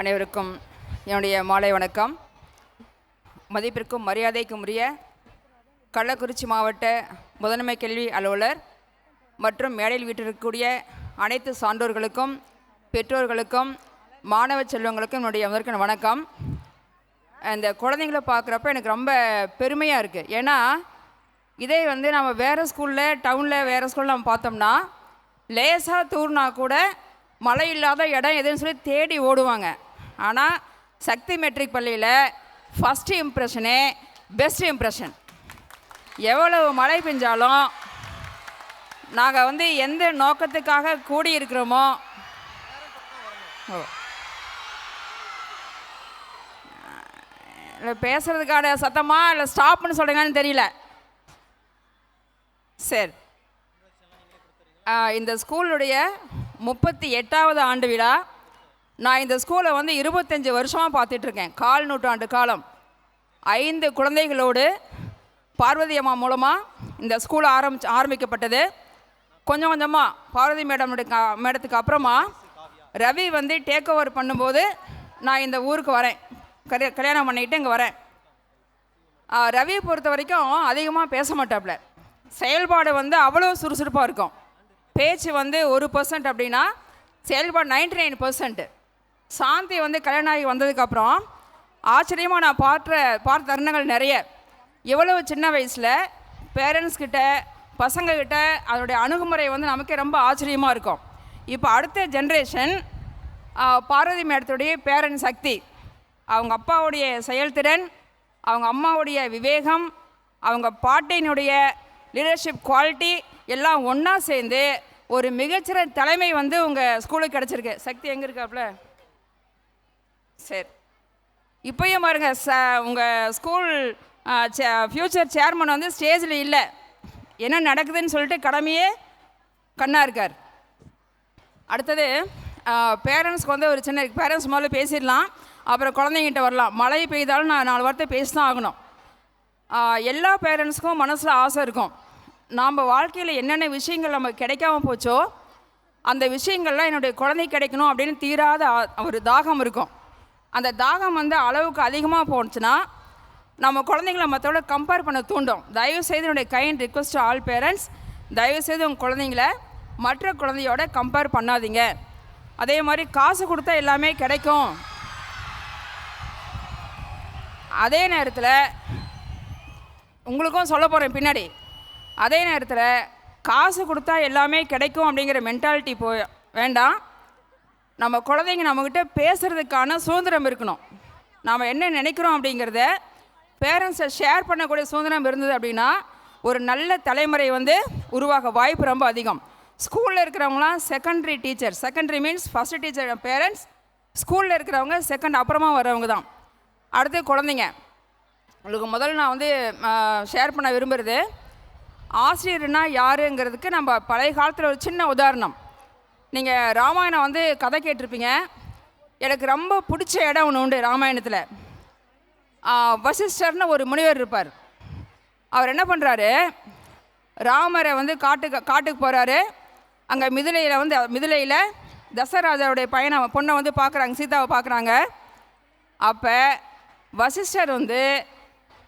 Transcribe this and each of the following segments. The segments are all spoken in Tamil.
அனைவருக்கும் என்னுடைய மாலை வணக்கம். மதிப்பிற்கும் மரியாதைக்கும் உரிய கள்ளக்குறிச்சி மாவட்ட முதன்மை கல்வி அலுவலர் மற்றும் மேடையில் வீட்டிற்கக்கூடிய அனைத்து சான்றோர்களுக்கும் பெற்றோர்களுக்கும் மாணவ செல்வங்களுக்கும் என்னுடைய முதற்கண் வணக்கம். இந்த குழந்தைங்களை பார்க்குறப்ப எனக்கு ரொம்ப பெருமையாக இருக்குது. ஏன்னா இதே நம்ம வேறு ஸ்கூலில் டவுனில் வேறு ஸ்கூலில் நம்ம பார்த்தோம்னா லேசாக தூர்னா கூட மழை இல்லாத இடம் எதுன்னு சொல்லி தேடி ஓடுவாங்க. ஆனால் சக்தி மெட்ரிக் பள்ளியில் ஃபஸ்ட்டு இம்ப்ரெஷனே பெஸ்ட் இம்ப்ரெஷன். எவ்வளவு மழை பெஞ்சாலும் நாங்கள் எந்த நோக்கத்துக்காக கூடியிருக்கிறோமோ இல்லை பேசுகிறதுக்கான சத்தமாக இல்லை ஸ்டாப்னு சொல்கிறீங்கன்னு தெரியல. சரி, இந்த ஸ்கூலுடைய 38வது ஆண்டு விழா. நான் இந்த ஸ்கூலை 25 வருஷமாக பார்த்துட்ருக்கேன். கால் நூற்றாண்டு காலம் 5 குழந்தைகளோடு பார்வதி அம்மா மூலமாக இந்த ஸ்கூல் ஆரம்பிக்கப்பட்டது. கொஞ்சம் கொஞ்சமாக பார்வதி மேடத்துக்கு அப்புறமா ரவி டேக் ஓவர் பண்ணும்போது நான் இந்த ஊருக்கு வரேன். கல்யாணம் பண்ணிக்கிட்டு இங்கே வரேன். ரவியை பொறுத்த வரைக்கும் அதிகமாக பேச மாட்டாப்புல. செயல்பாடு அவ்வளோ சுறுசுறுப்பாக இருக்கும். பேச்சு 1% அப்படின்னா செயல்பாடு 99%. சாந்தி கல்யாணம் ஆகி வந்ததுக்கப்புறம் ஆச்சரியமாக நான் பார்த்த தருணங்கள் நிறைய. எவ்வளவு சின்ன வயசில் பேரண்ட்ஸ்கிட்ட பசங்கக்கிட்ட அதனுடைய அணுகுமுறை நமக்கே ரொம்ப ஆச்சரியமாக இருக்கும். இப்போ அடுத்த ஜென்ரேஷன் பார்வதி மேடத்துடைய பேரண்ட் சக்தி, அவங்க அப்பாவுடைய செயல்திறன், அவங்க அம்மாவுடைய விவேகம், அவங்க பாட்டினுடைய லீடர்ஷிப் குவாலிட்டி எல்லாம் ஒன்றா சேர்ந்து ஒரு மிகச்சிறந்த தலைமை உங்கள் ஸ்கூலுக்கு கிடச்சிருக்கு. சக்தி எங்கே இருக்காப்புல? சரி, இப்போயும் பாருங்க, உங்கள் ஸ்கூல் ஃப்யூச்சர் சேர்மன் ஸ்டேஜில் இல்லை. என்ன நடக்குதுன்னு சொல்லிட்டு கடமையே கண்ணா இருக்கார். அடுத்தது பேரண்ட்ஸ்க்கு ஒரு சின்ன பேரண்ட்ஸ் முதல்ல பேசிடலாம், அப்புறம் குழந்தைங்கிட்ட வரலாம். மழை பெய்தாலும் நான் 4 வார்த்தை பேசி தான் ஆகணும். எல்லா பேரண்ட்ஸ்க்கும் மனசில் ஆசை இருக்கும். நாம் வாழ்க்கையில் என்னென்ன விஷயங்கள் நமக்கு கிடைக்காம போச்சோ அந்த விஷயங்கள்லாம் என்னுடைய குழந்தை கிடைக்கணும் அப்படின்னு தீராத ஒரு தாகம் இருக்கும். அந்த தாகம் அளவுக்கு அதிகமாக போணுச்சுன்னா நம்ம குழந்தைங்கள மற்றோட கம்பேர் பண்ண தூண்டும். தயவுசெய்து என்னுடைய kind request to all parents, தயவுசெய்து உங்கள் குழந்தைங்கள மற்ற குழந்தையோட கம்பேர் பண்ணாதீங்க. அதே மாதிரி காசு கொடுத்தா எல்லாமே கிடைக்கும். அதே நேரத்தில் உங்களுக்கும் சொல்ல போகிறேன் பின்னாடி. அதே நேரத்தில் காசு கொடுத்தா எல்லாமே கிடைக்கும் அப்படிங்கிற மென்டாலிட்டி வேண்டாம். நம்ம குழந்தைங்க நம்மக்கிட்ட பேசுகிறதுக்கான சுதந்திரம் இருக்கணும். நாம் என்ன நினைக்கிறோம் அப்படிங்கிறத பேரண்ட்ஸை ஷேர் பண்ணக்கூடிய சுதந்திரம் இருந்தது அப்படின்னா ஒரு நல்ல தலைமுறை உருவாக வாய்ப்பு ரொம்ப அதிகம். ஸ்கூலில் இருக்கிறவங்களாம் secondary teacher. Secondary means first teacher parents, ஸ்கூலில் இருக்கிறவங்க செகண்ட் அப்புறமா வர்றவங்க தான். அடுத்து குழந்தைங்க. உங்களுக்கு முதல்ல நான் ஷேர் பண்ண விரும்புகிறது ஆசிரியர்னா யாருங்கிறதுக்கு நம்ம பழைய காலத்தில் ஒரு சின்ன உதாரணம். நீங்கள் ராமாயணம் கதை கேட்டிருப்பீங்க. எனக்கு ரொம்ப பிடிச்ச இடம் ஒன்று உண்டு ராமாயணத்தில். வசிஷ்டர்னு ஒரு முனிவர் இருப்பார். அவர் என்ன பண்ணுறாரு, ராமரை காட்டுக்கு போகிறாரு. அங்கே மிதிலையில் தசராஜாவுடைய பொண்ணை பார்க்குறாங்க, சீதாவை பார்க்குறாங்க. அப்போ வசிஷ்டர்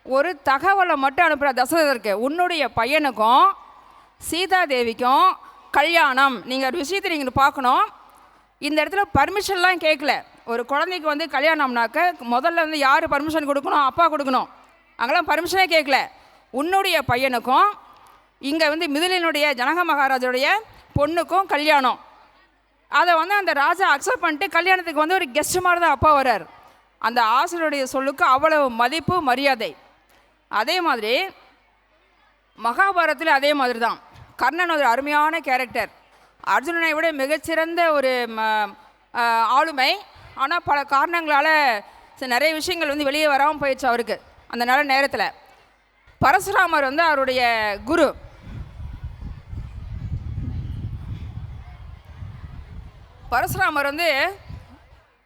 ஒரு தகவலை மட்டும் அனுப்புகிற தசரதற்கு, உன்னுடைய பையனுக்கும் சீதாதேவிக்கும் கல்யாணம், நீங்கள் ஒரு விஷயத்தை நீங்கள் பார்க்கணும். இந்த இடத்துல பர்மிஷன்லாம் கேட்கல. ஒரு குழந்தைக்கு கல்யாணம்னாக்க முதல்ல யார் பர்மிஷன் கொடுக்கணும்? அப்பா கொடுக்கணும். அங்கெல்லாம் பர்மிஷனே கேட்கல. உன்னுடைய பையனுக்கும் இங்கே மிதிலினுடைய ஜனக மகாராஜனுடைய பொண்ணுக்கும் கல்யாணம். அதை அந்த ராஜா அக்செப்ட் பண்ணிட்டு கல்யாணத்துக்கு ஒரு கெஸ்ட் மாதிரி தான் அப்பா வர்றார். அந்த ஆசிரியருடைய சொல்லுக்கு அவ்வளவு மதிப்பு மரியாதை. அதே மாதிரி மகாபாரத்தில் அதே மாதிரி தான். கர்ணன் ஒரு அருமையான கேரக்டர். அர்ஜுனனை விட மிகச்சிறந்த ஒரு ஆளுமை. ஆனால் பல காரணங்களால் நிறைய விஷயங்கள் வெளியே வராமல் போயிடுச்சு அவருக்கு அந்த நல்ல நேரத்தில். பரசுராமர் அவருடைய குரு. பரசுராமர்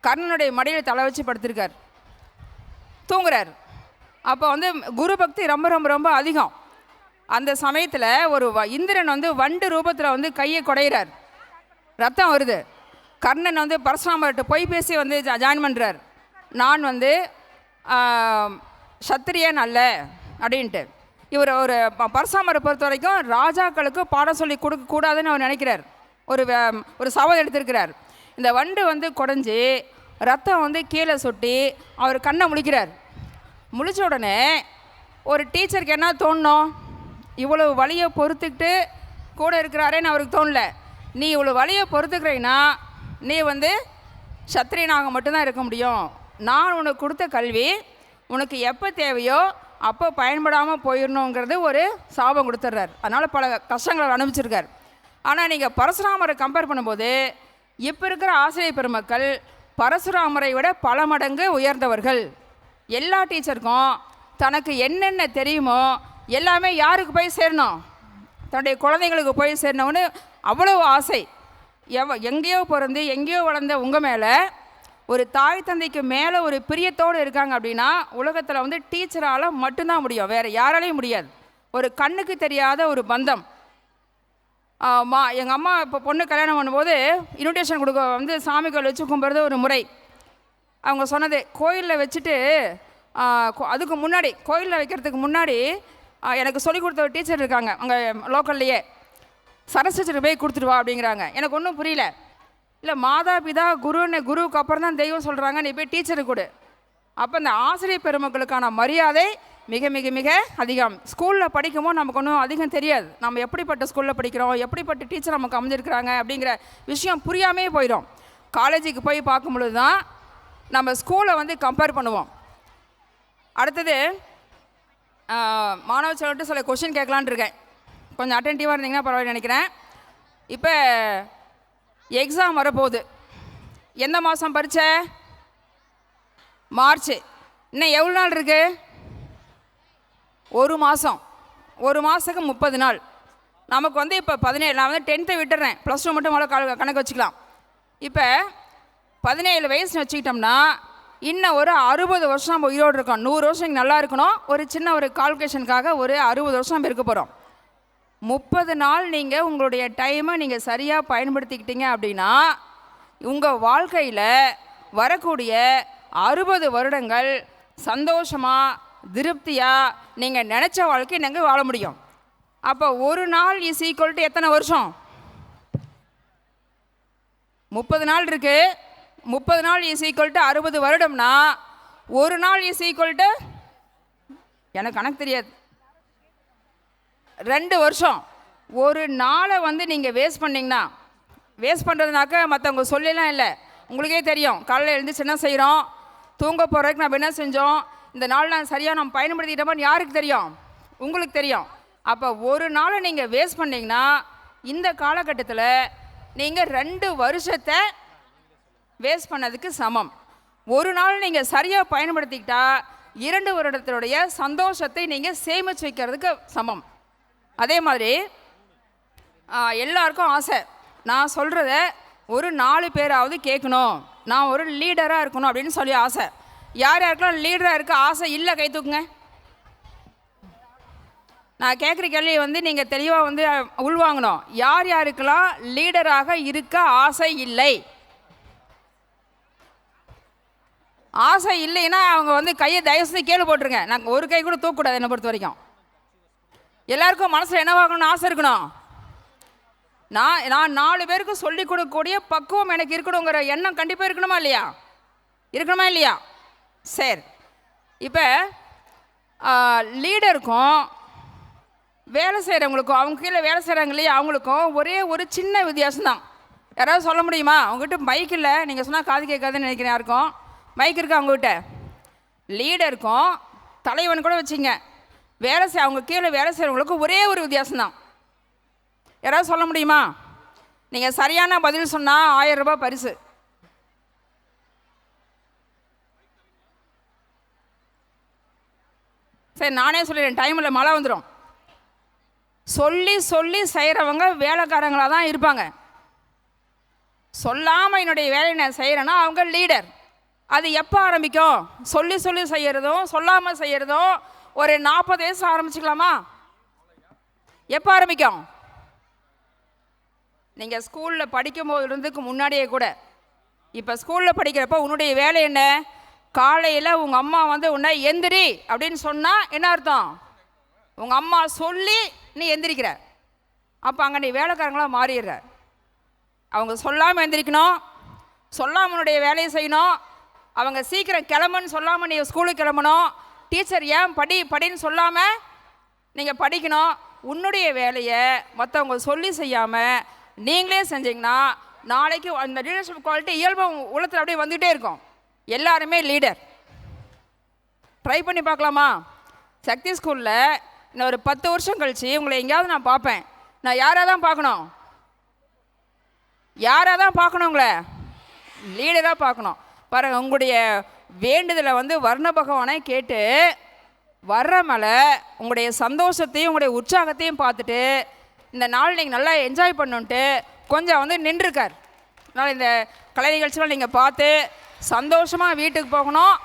கர்ணனுடைய மடியில் தலை வச்சு படுத்திருக்கார், தூங்குறார். அப்போ குரு பக்தி ரொம்ப ரொம்ப ரொம்ப அதிகம். அந்த சமயத்தில் ஒரு இந்திரன் வண்டு ரூபத்தில் கையை குடையிறார். ரத்தம் வருது. கர்ணன் வந்து பரசுராமர்கிட்ட போய் பேசி வந்து ஜாயின் பண்ணுறார். நான் வந்து சத்திரியன் அல்ல அப்படின்ட்டு. இவர் ஒரு பரசுராமரை பொறுத்த வரைக்கும் ராஜாக்களுக்கு பாடம் சொல்லி கொடுக்கக்கூடாதுன்னு அவர் நினைக்கிறார். ஒரு சவால் எடுத்திருக்கிறார். இந்த வண்டு வந்து குடஞ்சி ரத்தம் வந்து கீழே சொட்டி அவர் கண்ணை முழிக்கிறார். முழிச்ச உடனே ஒரு டீச்சருக்கு என்ன தோணும்? இவ்வளோ வலியை பொறுத்துக்கிட்டு கூட இருக்கிறாரேன்னு அவருக்கு தோணல. நீ இவ்வளோ வலியை பொறுத்துக்கிறீன்னா நீ வந்து சத்திரியனாக மட்டும்தான் இருக்க முடியும். நான் உனக்கு கொடுத்த கல்வி உனக்கு எப்போ தேவையோ அப்போ பயன்படாமல் போயிடணுங்கிறது ஒரு சாபம் கொடுத்துட்றார். அதனால் பல கஷ்டங்களை அனுபவிச்சிருக்கார். ஆனால் நீங்கள் பரசுராமரை கம்பேர் பண்ணும்போது இப்போ இருக்கிற ஆசிரியர் பெருமக்கள் பரசுராமரை விட பல மடங்கு உயர்ந்தவர்கள். எல்லா டீச்சருக்கும் தனக்கு என்னென்ன தெரியுமோ எல்லாமே யாருக்கு போய் சேரணும்? தன்னுடைய குழந்தைங்களுக்கு போய் சேரணும்னு அவ்வளோ ஆசை. எங்கேயோ பிறந்து எங்கேயோ வளர்ந்த உங்கள் மேலே ஒரு தாய் தந்தைக்கு மேலே ஒரு பிரியத்தோடு இருக்காங்க அப்படின்னா உலகத்தில் வந்து டீச்சரால் மட்டும்தான் முடியும், வேறு யாராலையும் முடியாது. ஒரு கண்ணுக்கு தெரியாத ஒரு பந்தம். எங்கள் அம்மா இப்போ பொண்ணு கல்யாணம் பண்ணும்போது இன்விடேஷன் கொடுக்க வந்து சாமி கோயில் வச்சு கும்பிட்றது ஒரு முறை. அவங்க சொன்னது கோயிலில் வச்சுட்டு அதுக்கு முன்னாடி கோயிலில் வைக்கிறதுக்கு முன்னாடி எனக்கு சொல்லிக் கொடுத்த ஒரு டீச்சர் இருக்காங்க அங்கே லோக்கல்லையே. சரஸ்வதி போய் கொடுத்துட்டு வா அப்படிங்கிறாங்க. எனக்கு ஒன்றும் புரியல. இல்லை மாதா பிதா குருவுக்கு அப்புறம் தான் தெய்வம் சொல்கிறாங்க, நீ போய் டீச்சருக்கு கொடு. அப்போ இந்த ஆசிரியர் பெருமக்களுக்கான மரியாதை மிக மிக மிக அதிகம். ஸ்கூலில் படிக்கும்போது நமக்கு ஒன்றும் அதிகம் தெரியாது. நம்ம எப்படிப்பட்ட ஸ்கூலில் படிக்கிறோம், எப்படிப்பட்ட டீச்சர் நமக்கு அமைஞ்சிருக்கிறாங்க அப்படிங்கிற விஷயம் புரியாமே போயிடும். காலேஜுக்கு போய் பார்க்கும் பொழுது தான் நம்ம ஸ்கூலை வந்து கம்பேர் பண்ணுவோம். அடுத்தது மாணவ செல்வன்ட்டு சில கொஷின் கேட்கலான் இருக்கேன். கொஞ்சம் அட்டென்டிவாக இருந்தீங்கன்னா பரவாயில்ல நினைக்கிறேன். இப்போ எக்ஸாம் வரப்போகுது. எந்த மாதம் பரீட்சை? மார்ச். இன்னும் எவ்வளோ நாள் இருக்குது? ஒரு மாதம். ஒரு மாதத்துக்கு 30 நாள். நமக்கு வந்து இப்போ 17. நான் வந்து 10th விட்டுறேன், +2 மட்டும் முதல்ல கணக்கு வச்சுக்கலாம். இப்போ 17 வயசுன்னு வச்சுக்கிட்டோம்னா இன்னும் ஒரு 60 வருஷம் நம்ம உயிரோடு இருக்கோம். 100 வருஷம் இங்கே நல்லா இருக்கணும். ஒரு சின்ன ஒரு கால்குலேஷனுக்காக ஒரு 60 வருஷம் நம்ம இருக்க போகிறோம். 30 நாள் நீங்கள் உங்களுடைய டைமை நீங்கள் சரியாக பயன்படுத்திக்கிட்டீங்க அப்படின்னா உங்கள் வாழ்க்கையில் வரக்கூடிய 60 வருடங்கள் சந்தோஷமாக திருப்தியாக நீங்கள் நினச்ச வாழ்க்கையை நீங்கள் வாழ முடியும். அப்போ ஒரு நாள் இஸ் ஈக்குவல் டு எத்தனை வருஷம்? 30 நாள் இருக்குது. 30 நாள் இஸ் ஈக்குவல் டு 60 வருடம்னா ஒரு நாள் இஸ் ஈக்குவல் டு, எனக்கு கணக்கு தெரியாது, 2 வருஷம். ஒரு நாளை வந்து நீங்கள் வேஸ்ட் பண்ணிங்கன்னா, வேஸ்ட் பண்ணுறதுனாக்க மற்றவங்க சொல்லலாம் இல்லை, உங்களுக்கே தெரியும். காலையில் எழுந்துச்சு என்ன செய்கிறோம், தூங்க போகிறதுக்கு நம்ம என்ன செஞ்சோம், இந்த நாள் நான் சரியாக நம்ம பயன்படுத்திக்கிட்டோமான்னு யாருக்கு தெரியும்? உங்களுக்கு தெரியும். அப்போ ஒரு நாளை நீங்கள் வேஸ்ட் பண்ணிங்கன்னா இந்த காலகட்டத்தில் நீங்கள் 2 வருஷத்தை வேஸ்ட் பண்ணதுக்கு சமம். ஒரு நாள் நீங்கள் சரியாக பயன்படுத்திக்கிட்டா 2 வருடத்தினுடைய சந்தோஷத்தை நீங்கள் சேமித்து வைக்கிறதுக்கு சமம். அதே மாதிரி எல்லாருக்கும் ஆசை, நான் சொல்கிறத ஒரு 4 பேராவது கேட்கணும், நான் ஒரு லீடராக இருக்கணும் அப்படின்னு சொல்லி ஆசை. யார் யாருக்கெல்லாம் லீடராக இருக்க ஆசை இல்லை கை தூக்குங்க. நான் கேட்குற கேள்வி வந்து நீங்கள் தெளிவாக வந்து உள்வாங்கணும். யார் யாருக்கெல்லாம் லீடராக இருக்க ஆசை இல்லை? ஆசை இல்லைன்னா அவங்க வந்து கையை தயவு செஞ்சு கீழே போட்டுருங்க. நாங்கள் ஒரு கை கூட தூக்கக்கூடாது. என்னை பொறுத்த வரைக்கும் எல்லாருக்கும் மனசில் என்னவாகணும்னு ஆசை இருக்கணும். நான் 4 பேருக்கு சொல்லிக் கொடுக்கக்கூடிய பக்குவம் எனக்கு இருக்கணுங்கிற எண்ணம் கண்டிப்பாக இருக்கணுமா இல்லையா? இருக்கணுமா இல்லையா? சரி, இப்போ லீடருக்கும் வேலை செய்கிறவங்களுக்கும், அவங்க கீழே வேலை செய்கிறாங்க இல்லையா, அவங்களுக்கும் ஒரே ஒரு சின்ன வித்தியாசம்தான். யாராவது சொல்ல முடியுமா? அவங்ககிட்ட மைக் இல்லை, நீங்கள் சொன்னால் காது கேட்காதுன்னு நினைக்கிறேன். யாருக்கும் மைக் இருக்கா அவங்ககிட்ட? லீடருக்கும் தலைவன் கூட வச்சுங்க, அவங்க கீழே வேலை செய்கிறவங்களுக்கும் ஒரே ஒரு வித்தியாசம்தான். யாராவது சொல்ல முடியுமா? நீங்கள் சரியான பதில் சொன்னால் 1000 ரூபாய் பரிசு. சரி, நானே சொல்லிடுறேன், டைமில் மழை வந்துடும். சொல்லி சொல்லி செய்கிறவங்க வேலைக்காரங்களாக தான் இருப்பாங்க. சொல்லாமல் என்னுடைய வேலையை நான் செய்கிறேன்னா அவங்க லீடர். அது எப்போ ஆரம்பிக்கும்? சொல்லி சொல்லி செய்கிறதும் சொல்லாமல் செய்கிறதும் ஒரு 40 வயசு ஆரம்பிச்சுக்கலாமா? எப்போ ஆரம்பிக்கும்? நீங்கள் ஸ்கூலில் படிக்கும் போது இருந்துக்கு முன்னாடியே கூட இப்போ ஸ்கூலில் படிக்கிறப்போ உன்னுடைய வேலை என்ன? காலையில் உங்கள் அம்மா வந்து உன்னை எந்திரி அப்படின்னு சொன்னால் என்ன அர்த்தம்? உங்கள் அம்மா சொல்லி நீ எந்திரிக்கிற. அப்போ அங்கே நீ வேலைக்காரங்களாக மாறிடுற. அவங்க சொல்லாமல் எந்திரிக்கணும், சொல்லாமல் உன்னுடைய வேலையை செய்யணும். அவங்க சீக்கிரம் கிளம்புன்னு சொல்லாமல் நீ ஸ்கூலுக்கு கிளம்பணும். டீச்சர் ஏன் படின்னு சொல்லாமல் நீங்கள் படிக்கணும். உன்னுடைய வேலையை மற்றவங்க சொல்லி செய்யாமல் நீங்களே செஞ்சிங்கன்னா நாளைக்கு அந்த லீடர்ஷிப் குவாலிட்டி இயல்பு உலகத்தில் அப்படியே வந்துகிட்டே இருக்கும். எல்லாருமே லீடர். ட்ரை பண்ணி பார்க்கலாமா? சக்தி ஸ்கூலில் இன்னும் ஒரு 10 வருஷம் கழித்து உங்களை எங்கேயாவது நான் பார்ப்பேன். நான் யாராக தான் பார்க்கணும்? யாராக தான் பார்க்கணும்? உங்களை லீடராக பார்க்கணும். பாருங்கள், உங்களுடைய வேண்டுதலை வந்து வர்ண பகவானை கேட்டு வர்ற மேலே உங்களுடைய சந்தோஷத்தையும் உங்களுடைய உற்சாகத்தையும் பார்த்துட்டு இந்த நாள் நீங்கள் நல்லா என்ஜாய் பண்ணுன்ட்டு கொஞ்சம் வந்து நின்றுருக்கார். அதனால் இந்த கலை நிகழ்ச்சிகள் நீங்கள் பார்த்து சந்தோஷமாக வீட்டுக்கு போகணும்.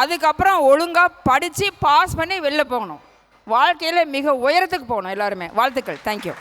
அதுக்கப்புறம் ஒழுங்காக படித்து பாஸ் பண்ணி வெளில போகணும். வாழ்க்கையில் மிக உயரத்துக்கு போகணும் எல்லாருமே. வாழ்த்துக்கள். தேங்க்யூ.